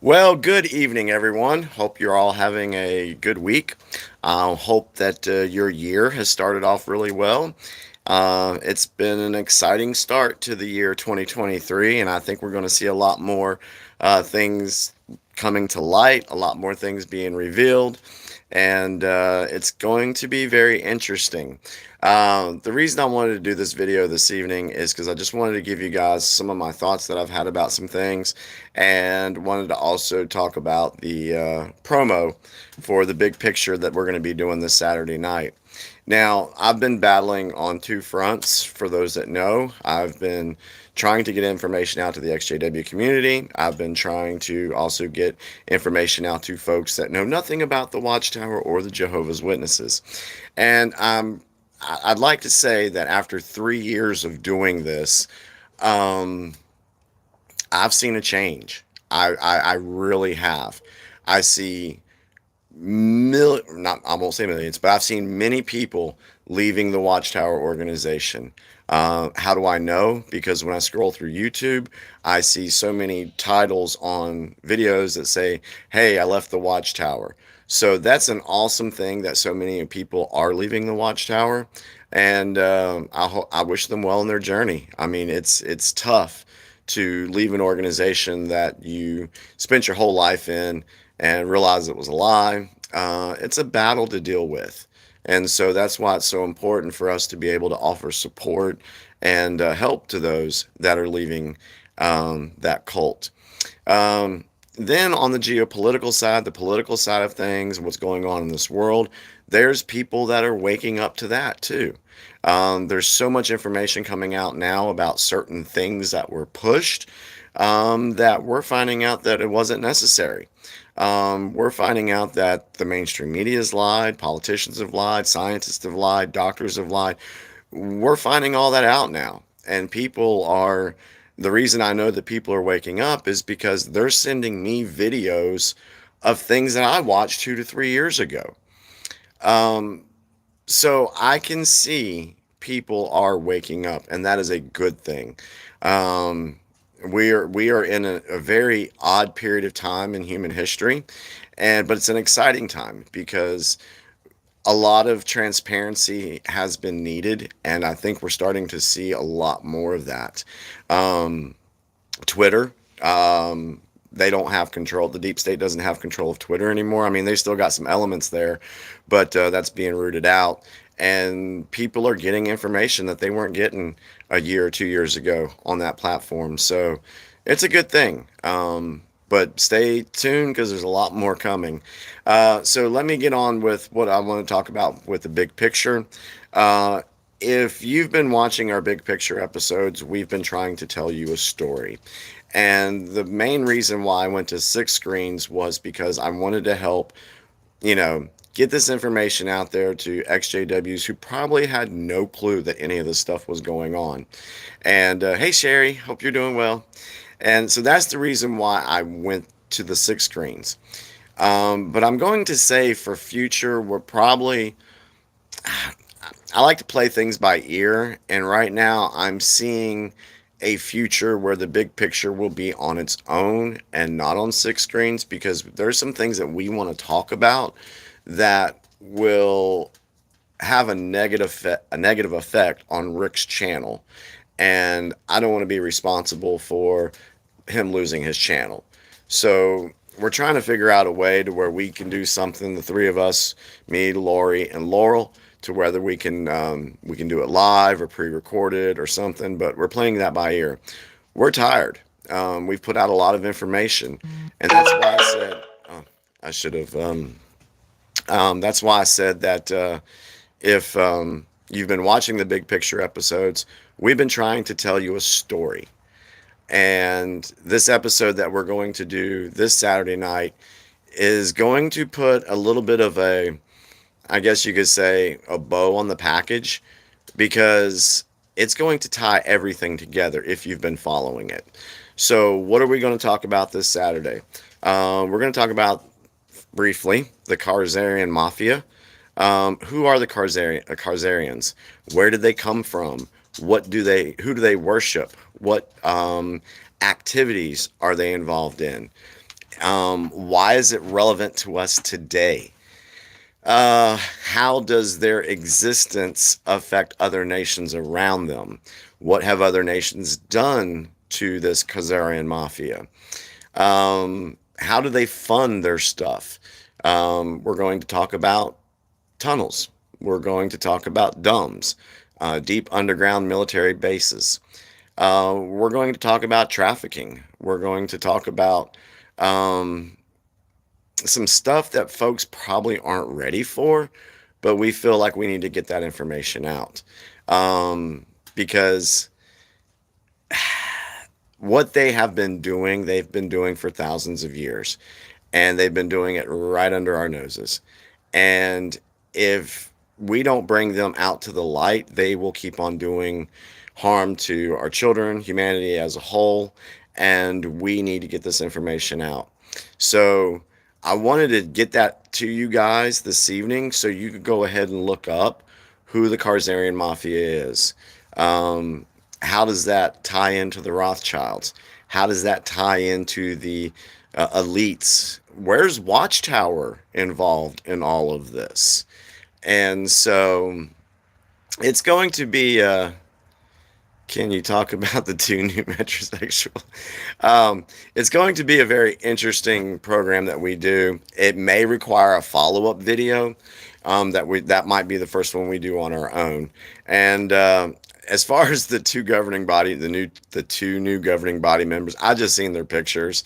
Well, good evening, everyone. Hope you're all having a good week. I hope that your year has started off really well. It's been an exciting start to the year 2023, and I think we're going to see a lot more things coming to light, a lot more things being revealed, and it's going to be very interesting. The reason I wanted to do this video this evening is because I just wanted to give you guys some of my thoughts that I've had about some things, and wanted to also talk about the promo for the big picture that we're going to be doing this Saturday night. Now, I've been battling on two fronts. For those that know, I've been trying to get information out to the XJW community. I've been trying to also get information out to folks that know nothing about the Watchtower or the Jehovah's Witnesses. And I'd like to say that after 3 years of doing this, um, I've seen a change. I really have. I see not I won't say millions, but I've seen many people leaving the Watchtower organization. How do I know? Because when I scroll through YouTube, I see so many titles on videos that say, "Hey, I left the Watchtower." So that's an awesome thing that so many people are leaving the Watchtower, and I wish them well in their journey. I mean, it's tough to leave an organization that you spent your whole life in and realize it was a lie. It's a battle to deal with. And so that's why it's so important for us to be able to offer support and help to those that are leaving that cult. Um, then on the geopolitical side, the political side of things, what's going on in this world, there's people that are waking up to that too. There's so much information coming out now about certain things that were pushed that we're finding out that it wasn't necessary. We're finding out that the mainstream media has lied, politicians have lied, scientists have lied, doctors have lied. We're finding all that out now. And people are, the reason I know that people are waking up is because they're sending me videos of things that I watched 2 to 3 years ago. Um, so I can see people are waking up, and that is a good thing. Um, we are in a very odd period of time in human history, and but it's an exciting time because a lot of transparency has been needed, and I think we're starting to see a lot more of that. Um, Twitter. They don't have control. The deep state doesn't have control of Twitter anymore. I mean, they still got some elements there, but that's being rooted out. And people are getting information that they weren't getting a year or 2 years ago on that platform. So it's a good thing. But stay tuned because there's a lot more coming. So let me get on with what I want to talk about with the big picture. Uh, if you've been watching our big picture episodes, we've been trying to tell you a story. And the main reason why I went to 6 screens was because I wanted to help, get this information out there to XJWs who probably had no clue that any of this stuff was going on. And hey, Sherry, hope you're doing well. And so that's the reason why I went to the 6 screens. But I'm going to say for future, we're probably, I like to play things by ear, and right now I'm seeing a future where the big picture will be on its own and not on 6 screens because there's some things that we want to talk about that will have a negative effect on Rick's channel, and I don't want to be responsible for him losing his channel. So we're trying to figure out a way to where we can do something, the three of us, me, Lori, and Laurel, to whether we can do it live or pre-recorded or something. But we're playing that by ear. We're tired. We've put out a lot of information, and that's why I said I should have. That's why I said that if you've been watching the big picture episodes, we've been trying to tell you a story. And this episode that we're going to do this Saturday night is going to put a little bit of a, I guess you could say, a bow on the package because it's going to tie everything together if you've been following it. So, what are we going to talk about this Saturday? We're going to talk about briefly the Karzarian Mafia. Who are the Karzarians? Where did they come from? Who do they worship? What activities are they involved in? Why is it relevant to us today? How does their existence affect other nations around them? What have other nations done to this Khazarian mafia? How do they fund their stuff? We're going to talk about tunnels. We're going to talk about DUMBs, deep underground military bases. We're going to talk about trafficking. We're going to talk about um, some stuff that folks probably aren't ready for, but we feel like we need to get that information out. Because what they have been doing, they've been doing for thousands of years, and they've been doing it right under our noses. And if we don't bring them out to the light, they will keep on doing harm to our children, humanity as a whole, and we need to get this information out. So I wanted to get that to you guys this evening so you could go ahead and look up who the Khazarian Mafia is. Um, how does that tie into the Rothschilds? How does that tie into the elites? Where's Watchtower involved in all of this? And so it's going to be. Can you talk about the two new metrosexual? It's going to be a very interesting program that we do. It may require a follow-up video that might be the first one we do on our own. And as far as the two governing body, the two new governing body members, I just seen their pictures,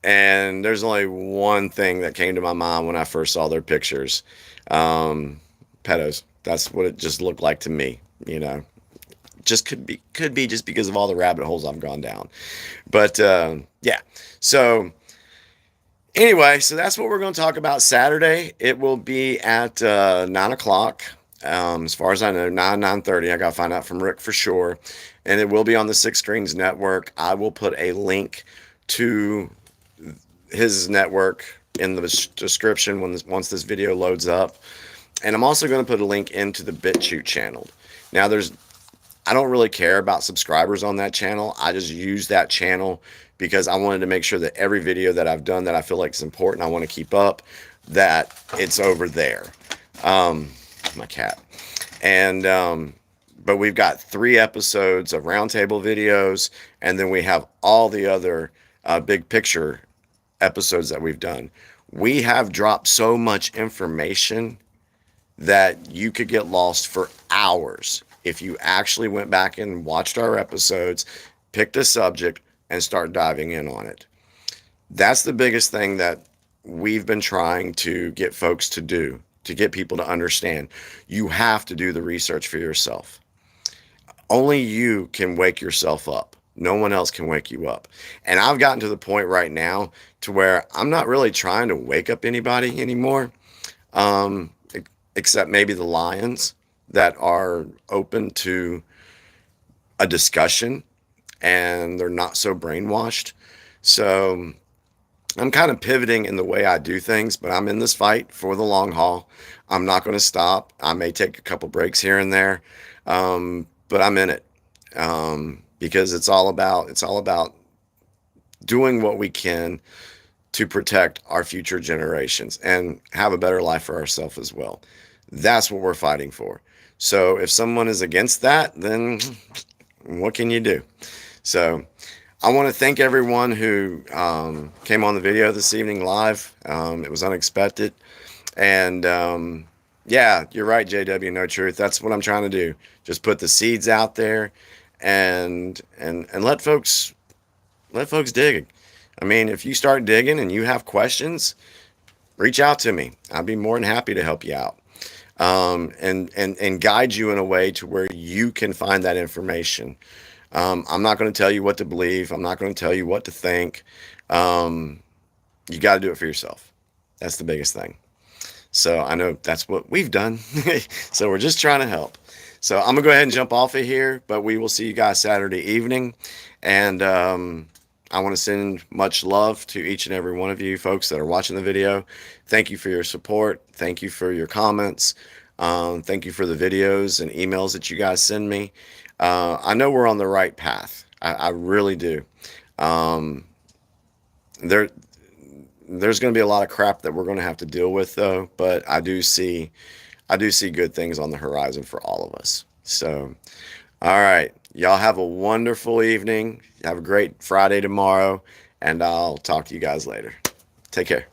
and there's only one thing that came to my mind when I first saw their pictures. Um, Pedos. That's what it just looked like to me. You know, just could be just because of all the rabbit holes I've gone down. But yeah. So anyway, so that's what we're going to talk about Saturday. It will be at 9 o'clock. As far as I know, 9:30. I got to find out from Rick for sure. And it will be on the Six Screens Network. I will put a link to his network in the description once this video loads up. And I'm also going to put a link into the BitChute channel. Now, I don't really care about subscribers on that channel. I just use that channel because I wanted to make sure that every video that I've done that I feel like is important, I want to keep up, that it's over there. My cat. And but we've got 3 episodes of roundtable videos, and then we have all the other big picture episodes that we've done. We have dropped so much information that you could get lost for hours if you actually went back and watched our episodes, picked a subject, and start diving in on it. That's the biggest thing that we've been trying to get folks to do, to get people to understand. You have to do the research for yourself. Only you can wake yourself up. No one else can wake you up. And I've gotten to the point right now to where I'm not really trying to wake up anybody anymore, except maybe the lions that are open to a discussion and they're not so brainwashed. So I'm kind of pivoting in the way I do things, but I'm in this fight for the long haul. I'm not going to stop. I may take a couple breaks here and there, but I'm in it because it's all about doing what we can to protect our future generations and have a better life for ourselves as well. That's what we're fighting for. So if someone is against that, then what can you do? So I want to thank everyone who came on the video this evening live. It was unexpected. And yeah, you're right, JW No Truth. That's what I'm trying to do. Just put the seeds out there and let folks dig. I mean, if you start digging and you have questions, reach out to me. I'd be more than happy to help you out. And guide you in a way to where you can find that information. I'm not going to tell you what to believe. I'm not going to tell you what to think. You got to do it for yourself. That's the biggest thing. So I know that's what we've done. So we're just trying to help. So I'm going to go ahead and jump off of here, but we will see you guys Saturday evening. And I want to send much love to each and every one of you folks that are watching the video. Thank you for your support. Thank you for your comments. Thank you for the videos and emails that you guys send me. I know we're on the right path. I really do. Um, there there's going to be a lot of crap that we're going to have to deal with though, but I do see good things on the horizon for all of us. So, all right, y'all have a wonderful evening. Have a great Friday tomorrow, and I'll talk to you guys later. Take care.